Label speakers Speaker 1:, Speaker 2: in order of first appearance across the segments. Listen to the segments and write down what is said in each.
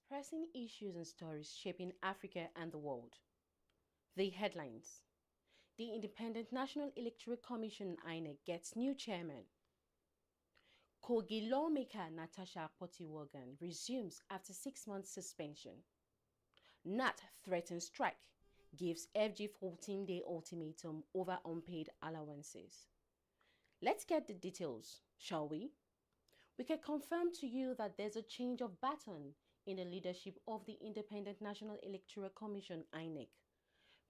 Speaker 1: Pressing issues and stories shaping Africa and the world. The headlines. The Independent National Electoral Commission (INEC) gets new chairman. Kogi lawmaker Natasha Akpoti-Wogan resumes after 6 months suspension. NAT threatens strike, gives FG 14-day ultimatum over unpaid allowances. Let's get the details, shall we? We can confirm to you that there's a change of baton in the leadership of the Independent National Electoral Commission (INEC).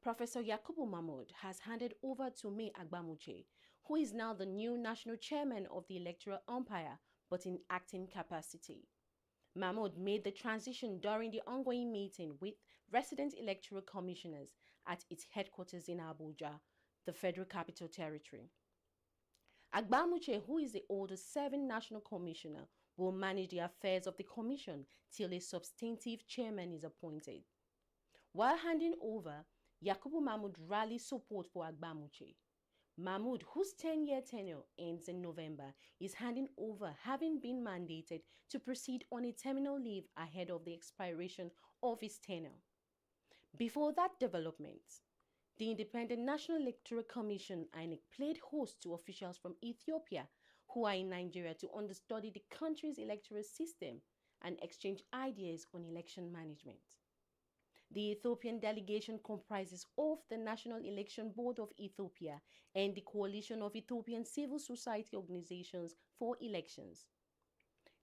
Speaker 1: Professor Yakubu Mahmoud has handed over to May Agbamuche, who is now the new national chairman of the electoral umpire, but in acting capacity. Mahmoud made the transition during the ongoing meeting with resident electoral commissioners at its headquarters in Abuja, the Federal Capital Territory. Agbamuche, who is the oldest serving national commissioner, will manage the affairs of the commission till a substantive chairman is appointed. While handing over, Yakubu Mahmoud rallied support for Agbamuche. Mahmoud, whose 10-year tenure ends in November, is handing over, having been mandated to proceed on a terminal leave ahead of the expiration of his tenure. Before that development, the Independent National Electoral Commission (INEC) played host to officials from Ethiopia who are in Nigeria to understudy the country's electoral system and exchange ideas on election management. The Ethiopian delegation comprises of the National Election Board of Ethiopia and the Coalition of Ethiopian Civil Society Organizations for Elections.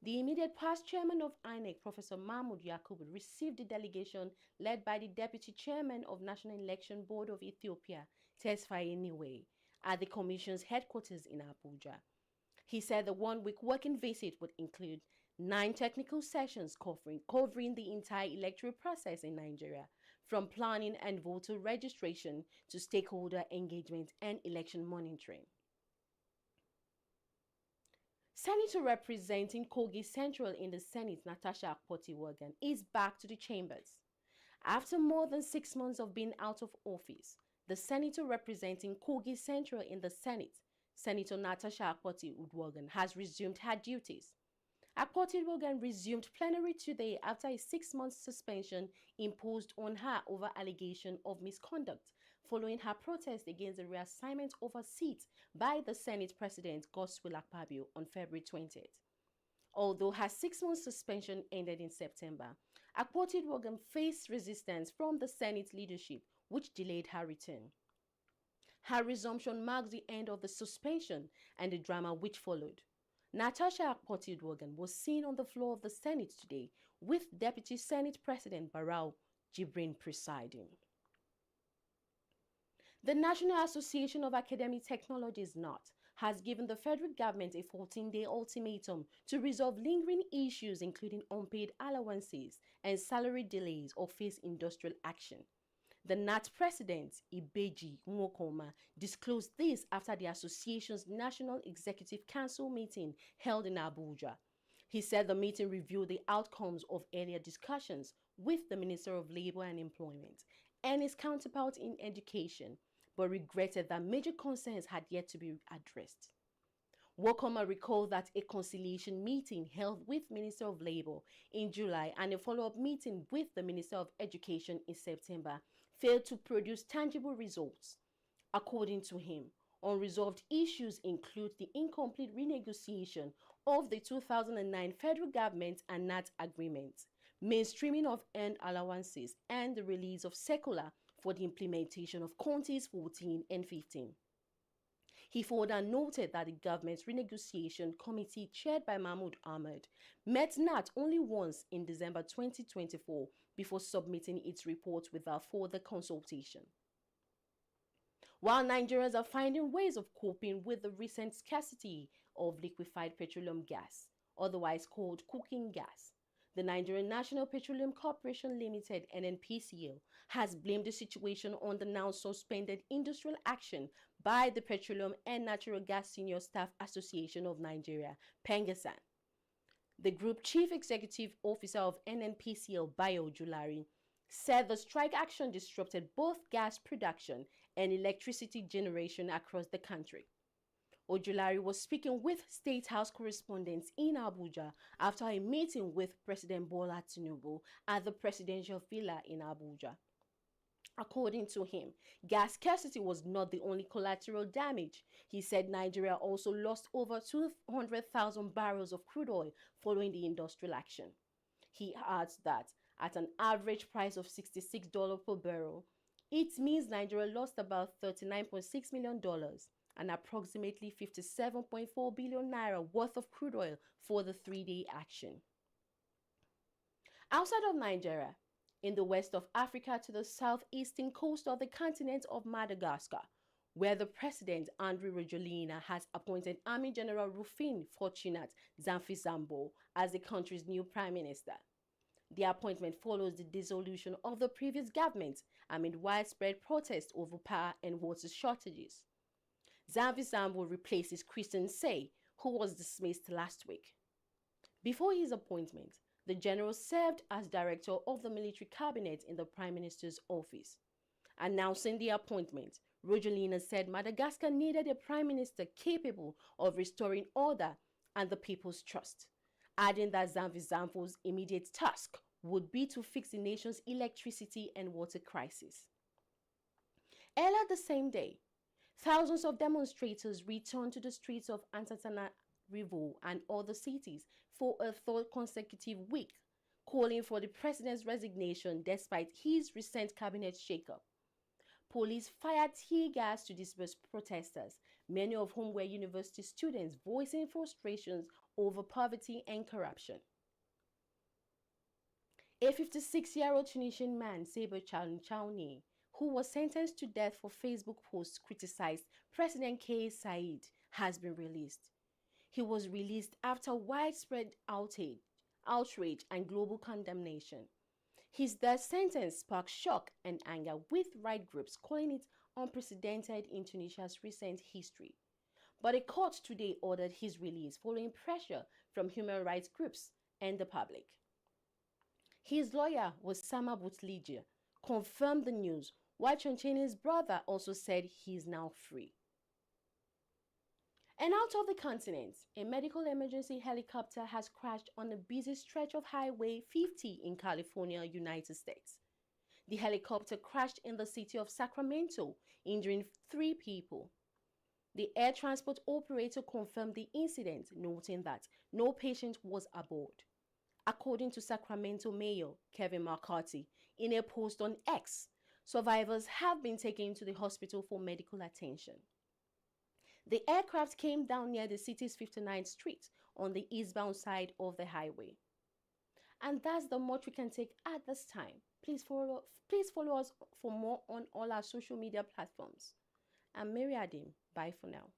Speaker 1: The immediate past chairman of INEC, Professor Mahmoud Yakubu, received the delegation led by the Deputy Chairman of National Election Board of Ethiopia, Tesfaye Niwe, at the Commission's headquarters in Abuja. He said the one-week working visit would include 9 technical sessions covering the entire electoral process in Nigeria, from planning and voter registration to stakeholder engagement and election monitoring. Senator representing Kogi Central in the Senate, Natasha Akpoti-Wogan, is back to the chambers. After more than 6 months of being out of office, the senator representing Kogi Central in the Senate, Senator Natasha Akpoti-Wogan, has resumed her duties. Akpoti-Wogan resumed plenary today after a 6-month suspension imposed on her over allegation of misconduct following her protest against the reassignment of her seat by the Senate President Godswill Akpabio on February 20th. Although her 6-month suspension ended in September, Akpoti-Wogan faced resistance from the Senate leadership, which delayed her return. Her resumption marks the end of the suspension and the drama which followed. Natasha Akpoti-Wogan was seen on the floor of the Senate today with Deputy Senate President Barau Jibrin presiding. The National Association of Academic Technologies (NAT) has given the federal government a 14-day ultimatum to resolve lingering issues including unpaid allowances and salary delays or face industrial action. The NAT president, Ibeji Nwokoma, disclosed this after the association's National Executive Council meeting held in Abuja. He said the meeting reviewed the outcomes of earlier discussions with the Minister of Labor and Employment and his counterpart in education, but regretted that major concerns had yet to be addressed. Nwokoma recalled that a conciliation meeting held with Minister of Labor in July and a follow-up meeting with the Minister of Education in September failed to produce tangible results. According to him, unresolved issues include the incomplete renegotiation of the 2009 federal government and NAT agreement, mainstreaming of earned allowances, and the release of circular for the implementation of Counties 14 and 15. He further noted that the government's renegotiation committee chaired by Mahmoud Ahmed met NAT only once in December 2024 before submitting its report without further consultation. While Nigerians are finding ways of coping with the recent scarcity of liquefied petroleum gas, otherwise called cooking gas, the Nigerian National Petroleum Corporation Limited (NNPCL) has blamed the situation on the now suspended industrial action by the Petroleum and Natural Gas Senior Staff Association of Nigeria (PENGASAN). The Group Chief Executive Officer of NNPCL, Bayo Julari, said the strike action disrupted both gas production and electricity generation across the country. Ojulari was speaking with State House correspondents in Abuja after a meeting with President Bola Tinubu at the presidential villa in Abuja. According to him, gas scarcity was not the only collateral damage. He said Nigeria also lost over 200,000 barrels of crude oil following the industrial action. He adds that at an average price of $66 per barrel, it means Nigeria lost about $39.6 million and approximately 57.4 billion naira worth of crude oil for the 3-day action. Outside of Nigeria, in the west of Africa to the southeastern coast of the continent of Madagascar, where the president, Andry Rajoelina, has appointed Army General Rufin Fortunat Zamfizambo as the country's new prime minister. The appointment follows the dissolution of the previous government amid widespread protests over power and water shortages. Zamfizambo replaces Christian Say, who was dismissed last week. Before his appointment, the general served as director of the military cabinet in the prime minister's office. Announcing the appointment, Rajoelina said Madagascar needed a prime minister capable of restoring order and the people's trust, adding that Zamfizambo's immediate task would be to fix the nation's electricity and water crisis. Earlier the same day, thousands of demonstrators returned to the streets of Antananarivo and other cities for a third consecutive week, calling for the president's resignation despite his recent cabinet shakeup. Police fired tear gas to disperse protesters, many of whom were university students voicing frustrations over poverty and corruption. A 56-year-old Tunisian man, Saber Chowni, who was sentenced to death for Facebook posts criticized President Kais Saied, has been released. He was released after widespread outrage and global condemnation. His death sentence sparked shock and anger, with right groups calling it unprecedented in Tunisia's recent history. But a court today ordered his release following pressure from human rights groups and the public. His lawyer, Wassama Boutligia, confirmed the news, while Choncheni's brother also said he is now free. And out of the continent, a medical emergency helicopter has crashed on a busy stretch of Highway 50 in California, United States. The helicopter crashed in the city of Sacramento, injuring 3 people. The air transport operator confirmed the incident, noting that no patient was aboard. According to Sacramento Mayor Kevin McCarthy, in a post on X, survivors have been taken to the hospital for medical attention. The aircraft came down near the city's 59th Street on the eastbound side of the highway. And that's the much we can take at this time. Please follow us for more on all our social media platforms. I'm Mary Adim. Bye for now.